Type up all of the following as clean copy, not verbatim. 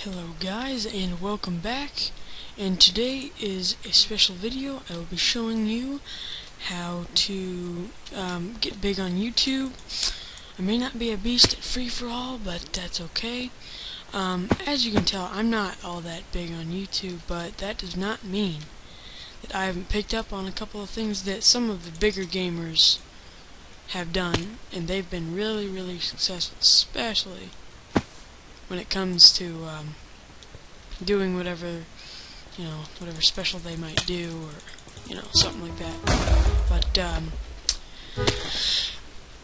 Hello guys, and welcome back. And today is a special video. I will be showing you how to get big on YouTube. I may not be a beast at free-for-all, but that's okay. As you can tell, I'm not all that big on YouTube, but that does not mean that I haven't picked up on a couple of things that some of the bigger gamers have done, and they've been really successful, especially when it comes to doing whatever special they might do, or something like that. But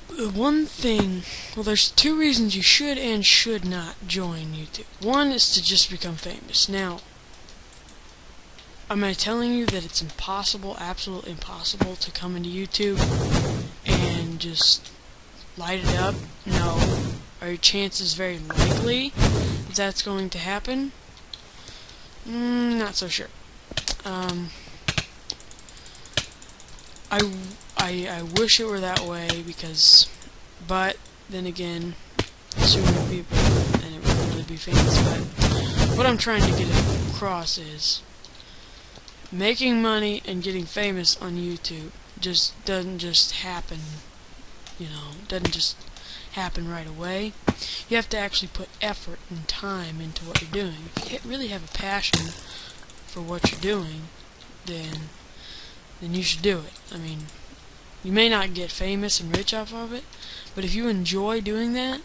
the one thing, well, there's two reasons you should and should not join YouTube. One is to just become famous. Now, am I telling you that it's impossible, absolutely impossible, to come into YouTube and just light it up? No. Are your chances very likely that that's going to happen? Not so sure. I wish it were that way, but then again, soon it will be, and it will really be famous. But what I'm trying to get across is making money and getting famous on YouTube doesn't just happen. Doesn't just happen right away. You have to actually put effort and time into what you're doing. If you really have a passion for what you're doing, then you should do it. I mean, you may not get famous and rich off of it, but if you enjoy doing that,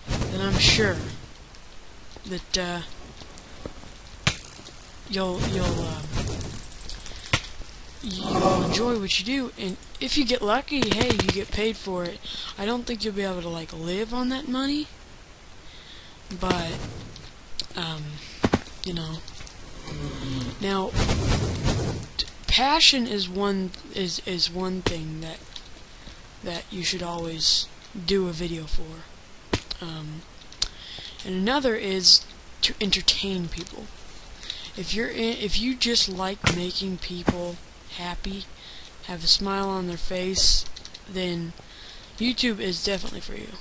then I'm sure that you'll enjoy what you do, and if you get lucky, hey, you get paid for it. I don't think you'll be able to live on that money, but now passion is one thing that you should always do a video for, and another is to entertain people. If you just like making people happy, have a smile on their face, then YouTube is definitely for you.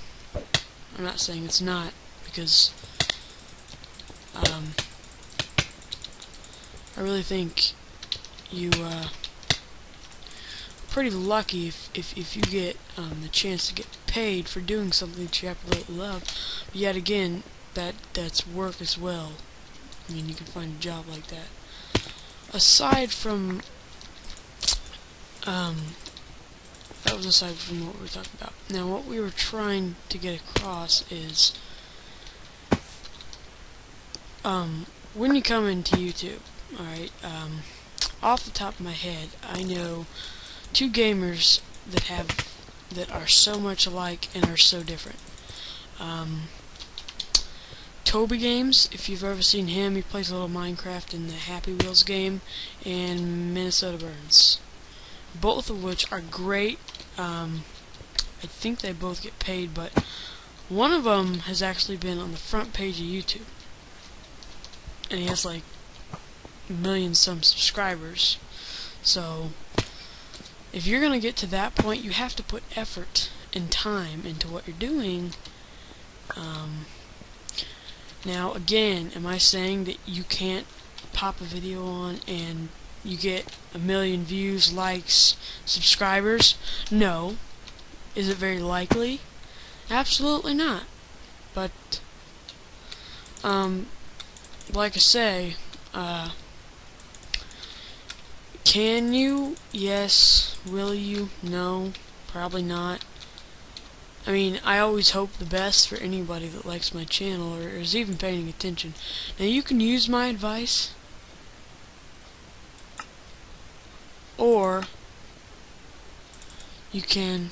I'm not saying it's not, because I really think you pretty lucky if you get the chance to get paid for doing something that you absolutely love. But yet again, that's work as well. I mean, you can find a job like that. Aside from that was aside from what we were talking about. Now, what we were trying to get across is when you come into YouTube, alright, off the top of my head, I know two gamers that are so much alike and are so different. Toby Games, if you've ever seen him, he plays a little Minecraft in the Happy Wheels game, and Minnesota Burns, both of which are great. I think they both get paid, but one of them has actually been on the front page of YouTube, and he has like a million some subscribers. So if you're gonna get to that point, you have to put effort and time into what you're doing. Now again, am I saying that you can't pop a video on and you get a million views, likes, subscribers? No. Is it very likely? Absolutely not. But like I say, can you? Yes. Will you? No. Probably not. I mean, I always hope the best for anybody that likes my channel or is even paying attention. Now, you can use my advice, or you can,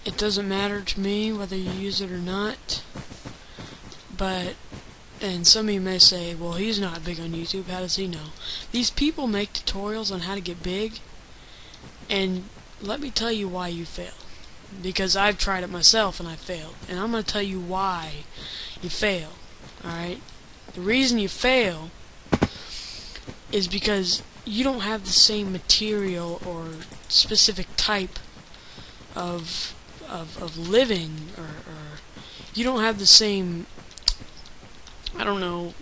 it doesn't matter to me whether you use it or not. And some of you may say, well, he's not big on YouTube, how does he know? These people make tutorials on how to get big, and let me tell you why you fail. Because I've tried it myself and I failed, and I'm going to tell you why you fail. Alright? The reason you fail is because you don't have the same material or specific type of living, or you don't have the same, I don't know,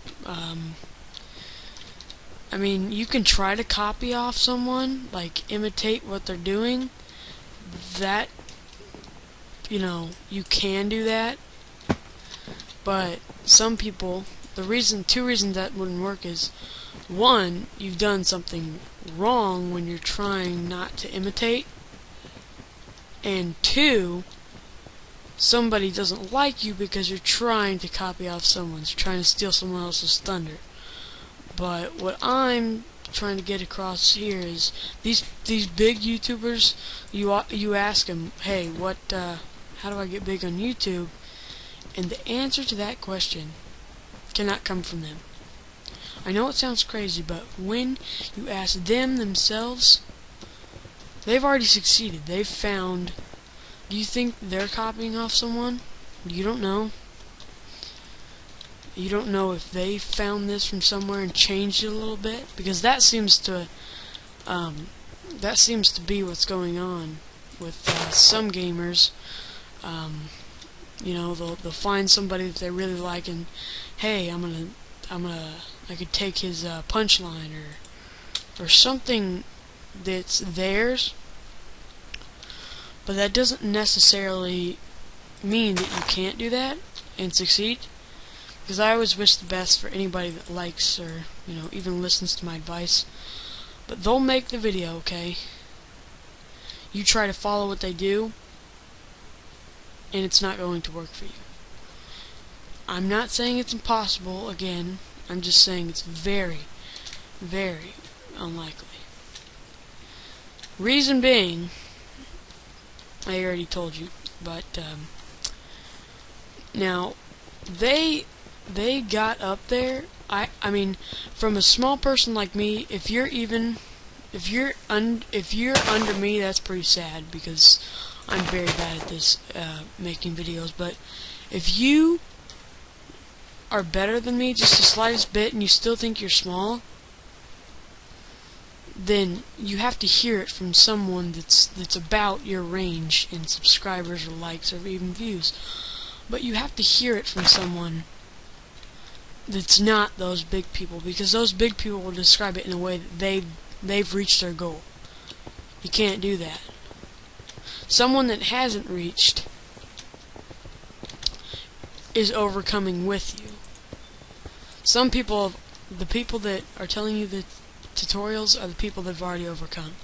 I mean, you can try to copy off someone, like imitate what they're doing. That, you know, you can do that. But some people, two reasons that wouldn't work is, one, you've done something wrong when you're trying not to imitate, and two, somebody doesn't like you because you're trying to copy off someone's, trying to steal someone else's thunder. But what I'm trying to get across here is these big YouTubers. You ask them, hey, how do I get big on YouTube? And the answer to that question cannot come from them. I know it sounds crazy, but when you ask them themselves, they've already succeeded. They've found. Do you think they're copying off someone? You don't know. You don't know if they found this from somewhere and changed it a little bit, because that seems to be what's going on with some gamers. You know, they'll find somebody that they really like, and hey, I could take his punchline or something that's theirs, but that doesn't necessarily mean that you can't do that and succeed. Because I always wish the best for anybody that likes or, you know, even listens to my advice. But they'll make the video, okay? You try to follow what they do, and it's not going to work for you. I'm not saying it's impossible, again. I'm just saying it's very, very unlikely. Reason being, I already told you, but now they got up there. I mean, from a small person like me, if you're under me, that's pretty sad, because I'm very bad at this, making videos. But if you are better than me just the slightest bit and you still think you're small, then you have to hear it from someone that's about your range in subscribers or likes or even views. But you have to hear it from someone that's not those big people, because those big people will describe it in a way that they've reached their goal. You can't do that. Someone that hasn't reached is overcoming with you. Some people, the people that are telling you the tutorials are the people that have already overcome.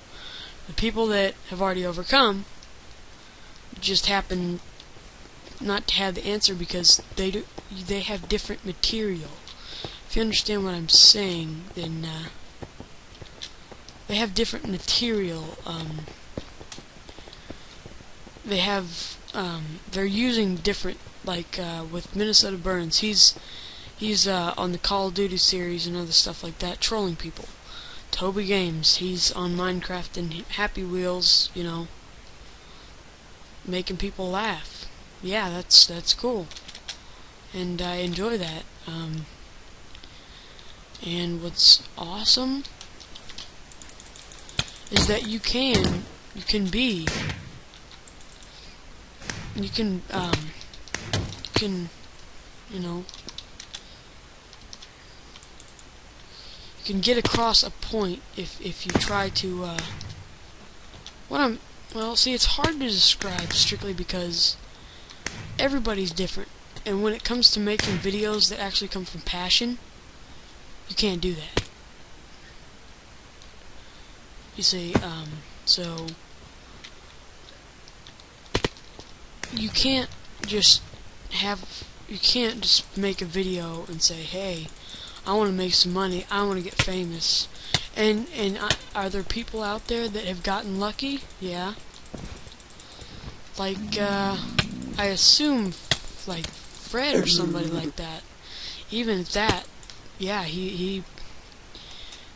The people that have already overcome just happen not to have the answer because they have different material. If you understand what I'm saying, then they have different material. They're using different, like with Minnesota Burns, he's on the Call of Duty series and other stuff like that, trolling people. Toby Games, he's on Minecraft and Happy Wheels, you know, making people laugh. Yeah, that's cool, and I enjoy that. And what's awesome is that you can you know, you can get across a point if you try to well, see, it's hard to describe strictly because everybody's different, and when it comes to making videos that actually come from passion, you can't do that. You see, so you can't just make a video and say, hey, I want to make some money, I want to get famous. And are there people out there that have gotten lucky? Yeah. Like, I assume, like, Fred or somebody like that. Even at that, yeah, he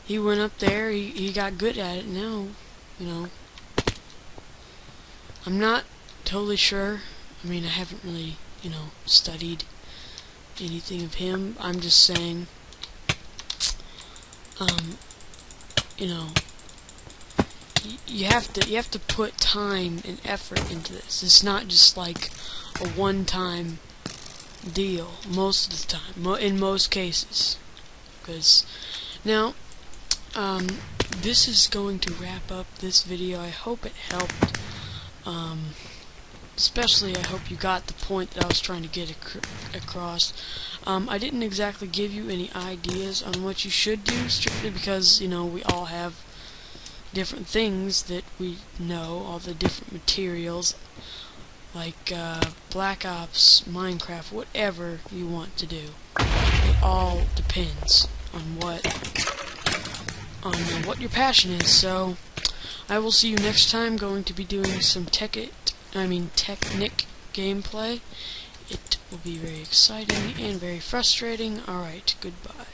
went up there, he got good at it. Now, you know, I'm not totally sure. I mean, I haven't really, you know, studied anything of him. I'm just saying, you know, you have to put time and effort into this. It's not just like a one-time deal most of the time, in most cases. Because now, this is going to wrap up this video. I hope it helped. Especially, I hope you got the point that I was trying to get across. I didn't exactly give you any ideas on what you should do, strictly because, you know, we all have different things that we know, all the different materials, like Black Ops, Minecraft, whatever you want to do. It all depends on what your passion is. So I will see you next time. Going to be doing some Technic gameplay. It will be very exciting and very frustrating. Alright, goodbye.